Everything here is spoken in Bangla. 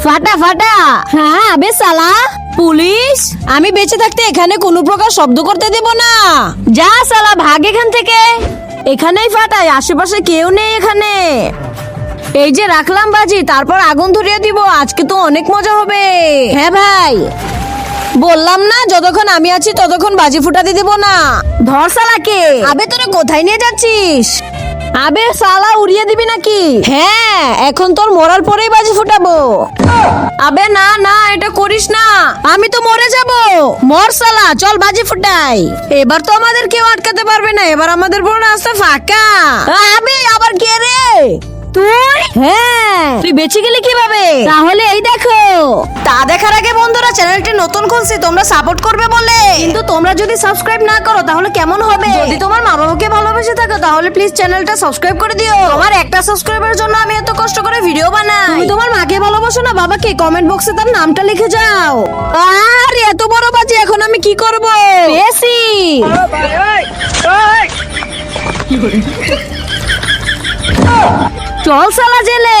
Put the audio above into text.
ফাটা ফাটা। হ্যাঁ আবে সালা পুলিশ, আমি বেঁচে থাকতে এখানে কোনো প্রকার শব্দ করতে দেব না। যা সালা ভাগ এখান থেকে। এখানেই ফাটাই, আশেপাশে কেউ নেই এখানে। এই যে রাখলাম বাজি, তারপর আগুন ধরিয়ে দিব। আজকে তো অনেক মজা হবে। হ্যাঁ ভাই, বললাম না যতক্ষণ আমি আছি ততক্ষণ বাজি ফুটাতে দেব না। ধর সালাকে। আবে তোরা কোথায় নিয়ে যাচ্ছিস? আবে সালা উড়িয়ে দিবি নাকি? হ্যাঁ, এখন তোর মরার পরেই বাজি ফুটাবো। আবে না না, এটা করিস না, আমি তো মরে যাব। মর সালা, চল বাজি ফুটাই। এবার তো আমাদের কেউ আটকাতে পারবে না, এবার আমাদের পুরো রাস্তা ফাঁকা। আবে আবার কে রে তুই? হ্যাঁ, তুই বেঁচে গেলি কিভাবে? তাহলে এই দেখো। তা দেখার আগে বন্ধুরা, চ্যানেলটি নতুন খুলছি, তোমরা সাপোর্ট করবে বলে। কিন্তু তোমরা যদি সাবস্ক্রাইব না করো তাহলে কেমন হবে? যদি তোমার মা বাবাকে ভালোবেসে থাকো তাহলে প্লিজ চ্যানেলটা সাবস্ক্রাইব করে দিও। তোমার একটা সাবস্ক্রাইবের জন্য আমি এত কষ্ট করে ভিডিও বানাই। তুমি তোমার মাকে ভালোবাসো না বাবাকে? কমেন্ট বক্সে তার নামটা লিখে যাও। আর এত বড় বাজি, এখন আমি কি করব? পেয়েছি। চল সালা জেলে।